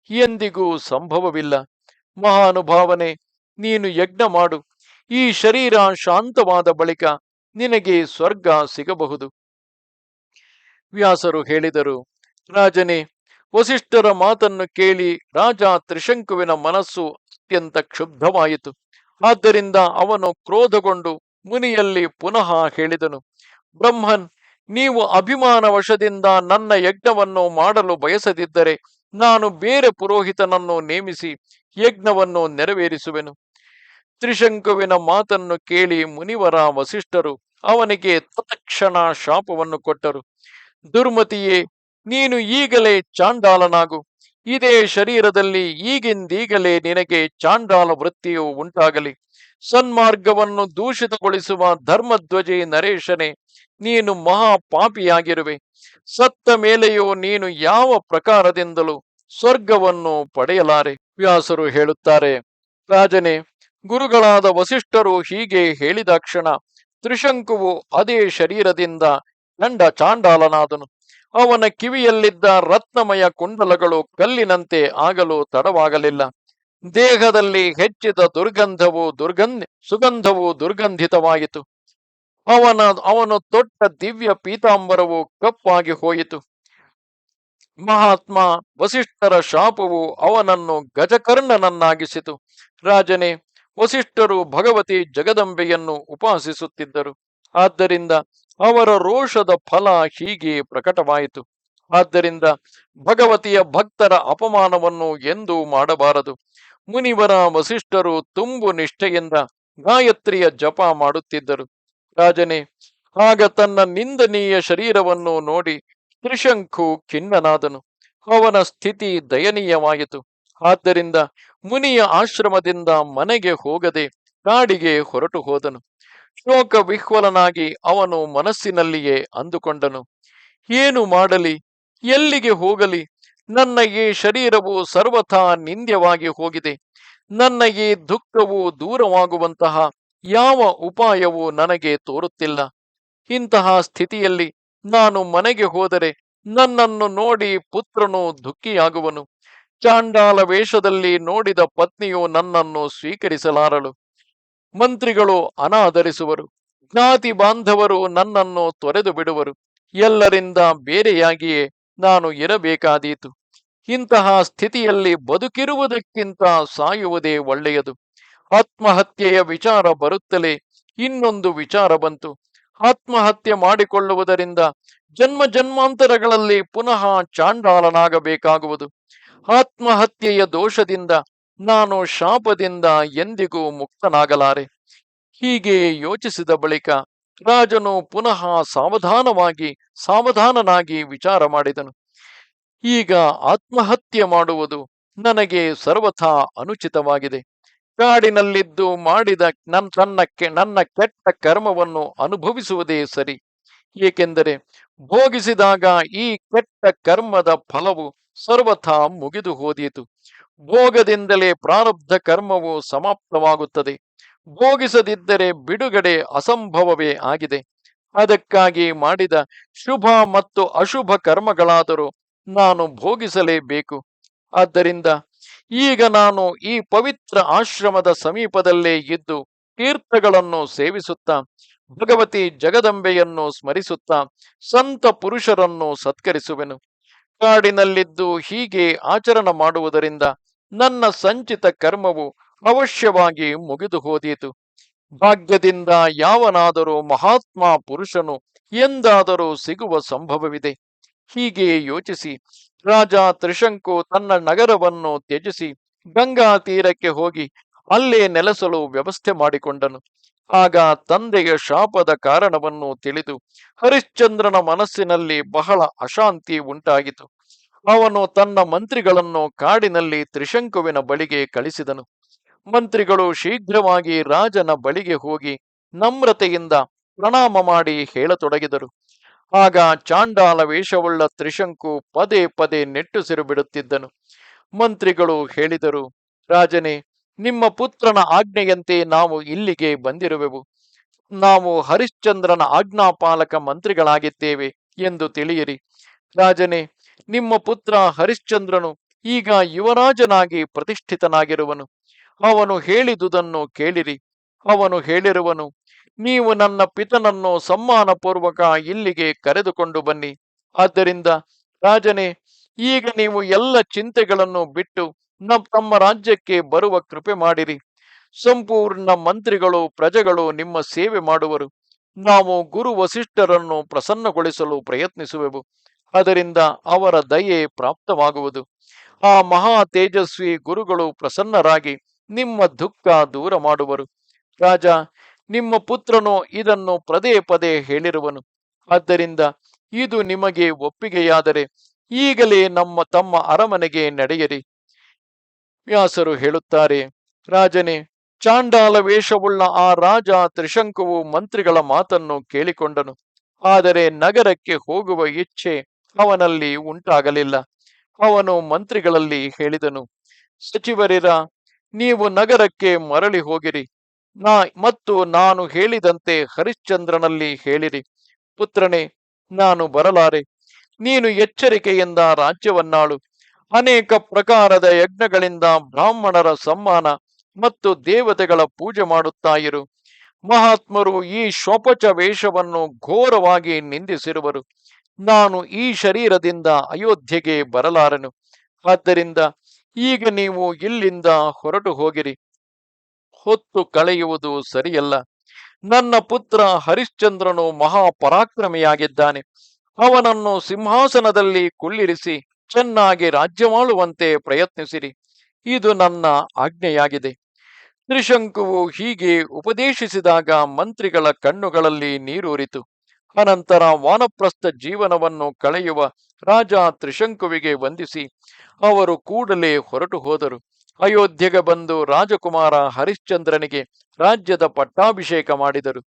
ಎಂದಿಗೂ ಸಂಭವವಿಲ್ಲ. ಮಹಾನುಭಾವನೆ, ನೀನು ಯಜ್ಞ ಮಾಡು. ಈ ಶರೀರ ಶಾಂತವಾದ ಬಳಿಕ ನಿನಗೆ ಸ್ವರ್ಗ ಸಿಗಬಹುದು. ವ್ಯಾಸರು ಹೇಳಿದರು, ರಾಜನೇ, ವಸಿಷ್ಠರ ಮಾತನ್ನು ಕೇಳಿ ರಾಜ ತ್ರಿಶಂಕುವಿನ ಮನಸ್ಸು ಅತ್ಯಂತ ಕ್ಷುಬ್ಧವಾಯಿತು. ಆದ್ದರಿಂದ ಅವನು ಕ್ರೋಧಗೊಂಡು ಮುನಿಯಲ್ಲಿ ಪುನಃ ಹೇಳಿದನು, ಬ್ರಹ್ಮನ್, ನೀವು ಅಭಿಮಾನ ವಶದಿಂದ ನನ್ನ ಯಜ್ಞವನ್ನು ಮಾಡಲು ಬಯಸದಿದ್ದರೆ ನಾನು ಬೇರೆ ಪುರೋಹಿತನನ್ನು ನೇಮಿಸಿ ಯಜ್ಞವನ್ನು ನೆರವೇರಿಸುವೆನು. ತ್ರಿಶಂಕುವಿನ ಮಾತನ್ನು ಕೇಳಿ ಮುನಿವರ ವಸಿಷ್ಠರು ಅವನಿಗೆ ತತ್ಕ್ಷಣ ಶಾಪವನ್ನು ಕೊಟ್ಟರು. ದುರ್ಮತಿಯೇ, ನೀನು ಈಗಲೇ ಚಾಂಡಾಲನಾಗು. ಇದೇ ಶರೀರದಲ್ಲಿ ಈಗಿಂದೀಗಲೇ ನಿನಗೆ ಚಾಂಡಾಲ ವೃತ್ತಿಯು ಉಂಟಾಗಲಿ. ಸನ್ಮಾರ್ಗವನ್ನು ದೂಷಿತಗೊಳಿಸುವ ಧರ್ಮಧ್ವಜಿ ನರೇಶನೇ, ನೀನು ಮಹಾಪಾಪಿಯಾಗಿರುವೆ. ಸತ್ತ ಮೇಲೆಯೂ ನೀನು ಯಾವ ಪ್ರಕಾರದಿಂದಲೂ ಸ್ವರ್ಗವನ್ನು ಪಡೆಯಲಾರೆ. ವ್ಯಾಸರು ಹೇಳುತ್ತಾರೆ, ರಾಜನೇ, ಗುರುಗಳಾದ ವಸಿಷ್ಠರು ಹೀಗೆ ಹೇಳಿದಾಕ್ಷಣ ತ್ರಿಶಂಕುವು ಅದೇ ಶರೀರದಿಂದ ಚಾಂಡಾಲನಾದನು. ಅವನ ಕಿವಿಯಲ್ಲಿದ್ದ ರತ್ನಮಯ ಕುಂಡಲಗಳು ಕಲ್ಲಿನಂತೆ ಆಗಲು ತಡವಾಗಲಿಲ್ಲ. ದೇಹದಲ್ಲಿ ಹೆಚ್ಚಿದ ಸುಗಂಧವು ದುರ್ಗಂಧಿತವಾಯಿತು. ಅವನು ತೊಟ್ಟ ದಿವ್ಯ ಪೀತಾಂಬರವು ಕಪ್ಪಾಗಿ ಹೋಯಿತು. ಮಹಾತ್ಮ ವಸಿಷ್ಠರ ಶಾಪವು ಅವನನ್ನು ಗಜಕರ್ಣನನ್ನಾಗಿಸಿತು. ರಾಜನೇ, ವಸಿಷ್ಠರು ಭಗವತಿ ಜಗದಂಬೆಯನ್ನು ಉಪಾಸಿಸುತ್ತಿದ್ದರು. ಆದ್ದರಿಂದ ಅವರ ರೋಷದ ಫಲ ಹೀಗೆ ಪ್ರಕಟವಾಯಿತು. ಆದ್ದರಿಂದ ಭಗವತಿಯ ಭಕ್ತರ ಅಪಮಾನವನ್ನು ಎಂದೂ ಮಾಡಬಾರದು. ಮುನಿವರ ವಸಿಷ್ಠರು ತುಂಬು ನಿಷ್ಠೆಯಿಂದ ಗಾಯತ್ರಿಯ ಜಪ ಮಾಡುತ್ತಿದ್ದರು. ರಾಜನೇ, ಆಗ ತನ್ನ ನಿಂದನೀಯ ಶರೀರವನ್ನು ನೋಡಿ ತ್ರಿಶಂಕು ಖಿನ್ನನಾದನು. ಅವನ ಸ್ಥಿತಿ ದಯನೀಯವಾಯಿತು. ಆದ್ದರಿಂದ ಮುನಿಯ ಆಶ್ರಮದಿಂದ ಮನೆಗೆ ಹೋಗದೆ ಕಾಡಿಗೆ ಹೊರಟು ಹೋದನು. ಶೋಕ ವಿಹ್ವಲನಾಗಿ ಅವನು ಮನಸ್ಸಿನಲ್ಲಿಯೇ ಅಂದುಕೊಂಡನು, ಏನು ಮಾಡಲಿ, ಎಲ್ಲಿಗೆ ಹೋಗಲಿ? ನನ್ನ ಈ ಶರೀರವು ಸರ್ವಥಾ ನಿಂದ್ಯವಾಗಿ ಹೋಗಿದೆ. ನನ್ನ ಈ ದುಃಖವು ದೂರವಾಗುವಂತಹ ಯಾವ ಉಪಾಯವೂ ನನಗೆ ತೋರುತ್ತಿಲ್ಲ. ಇಂತಹ ಸ್ಥಿತಿಯಲ್ಲಿ ನಾನು ಮನೆಗೆ ಹೋದರೆ ನನ್ನನ್ನು ನೋಡಿ ಪುತ್ರನು ದುಃಖಿಯಾಗುವನು. ಚಾಂಡಾಲ ವೇಷದಲ್ಲಿ ನೋಡಿದ ಪತ್ನಿಯು ನನ್ನನ್ನು ಸ್ವೀಕರಿಸಲಾರಳು. ಮಂತ್ರಿಗಳು ಅನಾದರಿಸುವರು. ಜ್ಞಾತಿ ಬಾಂಧವರು ನನ್ನನ್ನು ತೊರೆದು ಬಿಡುವರು. ಎಲ್ಲರಿಂದ ಬೇರೆಯಾಗಿಯೇ ನಾನು ಇರಬೇಕಾದೀತು. ಇಂತಹ ಸ್ಥಿತಿಯಲ್ಲಿ ಬದುಕಿರುವುದಕ್ಕಿಂತ ಸಾಯುವುದೇ ಒಳ್ಳೆಯದು. ಆತ್ಮಹತ್ಯೆಯ ವಿಚಾರ ಬರುತ್ತಲೇ ಇನ್ನೊಂದು ವಿಚಾರ ಬಂತು. ಆತ್ಮಹತ್ಯೆ ಮಾಡಿಕೊಳ್ಳುವುದರಿಂದ ಜನ್ಮ ಜನ್ಮಾಂತರಗಳಲ್ಲಿ ಪುನಃ ಚಾಂಡಾಲನಾಗಬೇಕಾಗುವುದು. ಆತ್ಮಹತ್ಯೆಯ ದೋಷದಿಂದ ನಾನು ಶಾಪದಿಂದ ಎಂದಿಗೂ ಮುಕ್ತನಾಗಲಾರೆ. ಹೀಗೆ ಯೋಚಿಸಿದ ಬಳಿಕ ರಾಜನು ಪುನಃ ಸಾವಧಾನನಾಗಿ ವಿಚಾರ ಮಾಡಿದನು. ಈಗ ಆತ್ಮಹತ್ಯೆ ಮಾಡುವುದು ನನಗೆ ಸರ್ವಥಾ ಅನುಚಿತವಾಗಿದೆ. ಕಾಡಿನಲ್ಲಿದ್ದು ಮಾಡಿದ ನನ್ನ ಕೆಟ್ಟ ಕರ್ಮವನ್ನು ಅನುಭವಿಸುವುದೇ ಸರಿ. ಏಕೆಂದರೆ ಭೋಗಿಸಿದಾಗ ಈ ಕೆಟ್ಟ ಕರ್ಮದ ಫಲವು ಸರ್ವಥಾ ಮುಗಿದು ಹೋದೀತು. ಭೋಗದಿಂದಲೇ ಪ್ರಾರಬ್ಧ ಕರ್ಮವು ಸಮಾಪ್ತವಾಗುತ್ತದೆ. ಭೋಗಿಸದಿದ್ದರೆ ಬಿಡುಗಡೆ ಅಸಂಭವವೇ ಆಗಿದೆ. ಅದಕ್ಕಾಗಿ ಮಾಡಿದ ಶುಭ ಮತ್ತು ಅಶುಭ ಕರ್ಮಗಳಾದರೂ ನಾನು ಭೋಗಿಸಲೇಬೇಕು. ಆದ್ದರಿಂದ ಈಗ ನಾನು ಈ ಪವಿತ್ರ ಆಶ್ರಮದ ಸಮೀಪದಲ್ಲೇ ಇದ್ದು ತೀರ್ಥಗಳನ್ನು ಸೇವಿಸುತ್ತಾ ಭಗವತಿ ಜಗದಂಬೆಯನ್ನು ಸ್ಮರಿಸುತ್ತಾ ಸಂತ ಪುರುಷರನ್ನು ಸತ್ಕರಿಸುವೆನು. ಕಾಡಿನಲ್ಲಿದ್ದು ಹೀಗೆ ಆಚರಣ ಮಾಡುವುದರಿಂದ ನನ್ನ ಸಂಚಿತ ಕರ್ಮವು ಅವಶ್ಯವಾಗಿ ಮುಗಿದು ಹೋದೀತು. ಭಾಗ್ಯದಿಂದ ಯಾವನಾದರೂ ಮಹಾತ್ಮ ಪುರುಷನು ಎಂದಾದರೂ ಸಿಗುವ ಸಂಭವವಿದೆ. ಹೀಗೆ ಯೋಚಿಸಿ ರಾಜ ತ್ರಿಶಂಕು ತನ್ನ ನಗರವನ್ನು ತ್ಯಜಿಸಿ ಗಂಗಾ ತೀರಕ್ಕೆ ಹೋಗಿ ಅಲ್ಲೇ ನೆಲೆಸಲು ವ್ಯವಸ್ಥೆ ಮಾಡಿಕೊಂಡನು. ಆಗ ತಂದೆಯ ಶಾಪದ ಕಾರಣವನ್ನು ತಿಳಿದು ಹರಿಶ್ಚಂದ್ರನ ಮನಸ್ಸಿನಲ್ಲಿ ಬಹಳ ಅಶಾಂತಿ ಉಂಟಾಗಿತು. ಅವನು ತನ್ನ ಮಂತ್ರಿಗಳನ್ನು ಕಾಡಿನಲ್ಲಿ ತ್ರಿಶಂಕುವಿನ ಬಳಿಗೆ ಕಳಿಸಿದನು. ಮಂತ್ರಿಗಳು ಶೀಘ್ರವಾಗಿ ರಾಜನ ಬಳಿಗೆ ಹೋಗಿ ನಮ್ರತೆಯಿಂದ ಪ್ರಣಾಮ ಮಾಡಿ ಹೇಳತೊಡಗಿದರು. ಆಗ ಚಾಂಡಾಲ ವೇಷವುಳ್ಳ ತ್ರಿಶಂಕು ಪದೇ ಪದೇ ನೆಟ್ಟುಸಿರು ಬಿಡುತ್ತಿದ್ದನು. ಮಂತ್ರಿಗಳು ಹೇಳಿದರು, ರಾಜನೇ, ನಿಮ್ಮ ಪುತ್ರನ ಆಜ್ಞೆಯಂತೆ ನಾವು ಇಲ್ಲಿಗೆ ಬಂದಿರುವೆವು. ನಾವು ಹರಿಶ್ಚಂದ್ರನ ಆಜ್ಞಾಪಾಲಕ ಮಂತ್ರಿಗಳಾಗಿದ್ದೇವೆ ಎಂದು ತಿಳಿಯಿರಿ. ರಾಜನೇ, ನಿಮ್ಮ ಪುತ್ರ ಹರಿಶ್ಚಂದ್ರನು ಈಗ ಯುವರಾಜನಾಗಿ ಪ್ರತಿಷ್ಠಿತನಾಗಿರುವನು. ಅವನು ಹೇಳಿದುದನ್ನು ಕೇಳಿರಿ. ಅವನು ಹೇಳಿರುವನು, ನೀವು ನನ್ನ ಪಿತನನ್ನು ಸಮ್ಮಾನಪೂರ್ವಕ ಇಲ್ಲಿಗೆ ಕರೆದುಕೊಂಡು ಬನ್ನಿ. ಆದ್ದರಿಂದ ರಾಜನೇ, ಈಗ ನೀವು ಎಲ್ಲ ಚಿಂತೆಗಳನ್ನು ಬಿಟ್ಟು ತಮ್ಮ ರಾಜ್ಯಕ್ಕೆ ಬರುವ ಕೃಪೆ ಮಾಡಿರಿ. ಸಂಪೂರ್ಣ ಮಂತ್ರಿಗಳು ಪ್ರಜೆಗಳು ನಿಮ್ಮ ಸೇವೆ ಮಾಡುವರು. ನಾವು ಗುರು ವಸಿಷ್ಠರನ್ನು ಪ್ರಸನ್ನಗೊಳಿಸಲು ಪ್ರಯತ್ನಿಸುವೆವು. ಅದರಿಂದ ಅವರ ದಯೆ ಪ್ರಾಪ್ತವಾಗುವುದು. ಆ ಮಹಾ ತೇಜಸ್ವಿ ಗುರುಗಳು ಪ್ರಸನ್ನರಾಗಿ ನಿಮ್ಮ ದುಃಖ ದೂರ ಮಾಡುವರು. ರಾಜ, ನಿಮ್ಮ ಪುತ್ರನು ಇದನ್ನು ಪದೇ ಪದೇ ಹೇಳಿರುವನು. ಆದ್ದರಿಂದ ಇದು ನಿಮಗೆ ಒಪ್ಪಿಗೆಯಾದರೆ ಈಗಲೇ ತಮ್ಮ ಅರಮನೆಗೆ ನಡೆಯಿರಿ. ವ್ಯಾಸರು ಹೇಳುತ್ತಾರೆ, ರಾಜನೇ, ಚಾಂಡಾಲ ವೇಷವುಳ್ಳ ಆ ರಾಜ ತ್ರಿಶಂಕುವು ಮಂತ್ರಿಗಳ ಮಾತನ್ನು ಕೇಳಿಕೊಂಡನು. ಆದರೆ ನಗರಕ್ಕೆ ಹೋಗುವ ಇಚ್ಛೆ ಅವನಲ್ಲಿ ಉಂಟಾಗಲಿಲ್ಲ. ಅವನು ಮಂತ್ರಿಗಳಲ್ಲಿ ಹೇಳಿದನು, ಸಚಿವರಿರ, ನೀವು ನಗರಕ್ಕೆ ಮರಳಿ ಹೋಗಿರಿ. ಮತ್ತು ನಾನು ಹೇಳಿದಂತೆ ಹರಿಶ್ಚಂದ್ರನಲ್ಲಿ ಹೇಳಿರಿ, ಪುತ್ರನೇ, ನಾನು ಬರಲಾರೆ. ನೀನು ಎಚ್ಚರಿಕೆಯಿಂದ ರಾಜ್ಯವನ್ನಾಳು. ಅನೇಕ ಪ್ರಕಾರದ ಯಜ್ಞಗಳಿಂದ ಬ್ರಾಹ್ಮಣರ ಸಮ್ಮಾನ ಮತ್ತು ದೇವತೆಗಳ ಪೂಜೆ ಮಾಡುತ್ತಾ ಇರು. ಮಹಾತ್ಮರು ಈ ಶ್ವಪಚ ವೇಷವನ್ನು ಘೋರವಾಗಿ ನಿಂದಿಸಿರುವರು. ನಾನು ಈ ಶರೀರದಿಂದ ಅಯೋಧ್ಯೆಗೆ ಬರಲಾರೆನು. ಆದ್ದರಿಂದ ಈಗ ನೀವು ಇಲ್ಲಿಂದ ಹೊರಟು ಹೋಗಿರಿ. ಹೊತ್ತು ಕಳೆಯುವುದು ಸರಿಯಲ್ಲ. ನನ್ನ ಪುತ್ರ ಹರಿಶ್ಚಂದ್ರನು ಮಹಾಪರಾಕ್ರಮಿಯಾಗಿದ್ದಾನೆ. ಅವನನ್ನು ಸಿಂಹಾಸನದಲ್ಲಿ ಕುಳ್ಳಿರಿಸಿ ಚೆನ್ನಾಗಿ ರಾಜ್ಯವಾಳುವಂತೆ ಪ್ರಯತ್ನಿಸಿರಿ. ಇದು ನನ್ನ ಆಜ್ಞೆಯಾಗಿದೆ. ತ್ರಿಶಂಕುವು ಹೀಗೆ ಉಪದೇಶಿಸಿದಾಗ ಮಂತ್ರಿಗಳ ಕಣ್ಣುಗಳಲ್ಲಿ ನೀರೂರಿತು. ಅನಂತರ ವಾನಪ್ರಸ್ಥ ಜೀವನವನ್ನು ಕಳೆಯುವ ರಾಜ ತ್ರಿಶಂಕುವಿಗೆ ವಂದಿಸಿ ಅವರು ಕೂಡಲೇ ಹೊರಟು ಹೋದರು. ಅಯೋಧ್ಯೆಗೆ ಬಂದು ರಾಜಕುಮಾರ ಹರಿಶ್ಚಂದ್ರನಿಗೆ ರಾಜ್ಯದ ಪಟ್ಟಾಭಿಷೇಕ ಮಾಡಿದರು.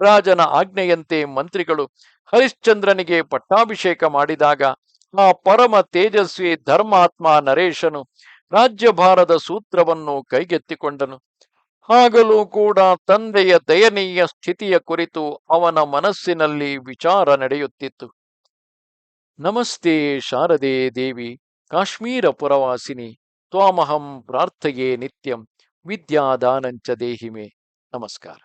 ರಾಜನ ಆಜ್ಞೆಯಂತೆ ಮಂತ್ರಿಗಳು ಹರಿಶ್ಚಂದ್ರನಿಗೆ ಪಟ್ಟಾಭಿಷೇಕ ಮಾಡಿದಾಗ ಆ ಪರಮ ತೇಜಸ್ವಿ ಧರ್ಮಾತ್ಮ ನರೇಶನು ರಾಜ್ಯಭಾರದ ಸೂತ್ರವನ್ನು ಕೈಗೆತ್ತಿಕೊಂಡನು. ಆಗಲೂ ಕೂಡ ತಂದೆಯ ದಯನೀಯ ಸ್ಥಿತಿಯ ಕುರಿತು ಅವನ ಮನಸ್ಸಿನಲ್ಲಿ ವಿಚಾರ ನಡೆಯುತ್ತಿತ್ತು. ನಮಸ್ತೆ ಶಾರದೆ ದೇವಿ, ಕಾಶ್ಮೀರ ಪುರವಾಸಿನಿ, ತ್ವಾಮಹಂ ಪ್ರಾರ್ಥಯೇ ನಿತ್ಯಂ, ವಿದ್ಯಾದಾನಂಚ ದೇಹಿಮೆ. ನಮಸ್ಕಾರ.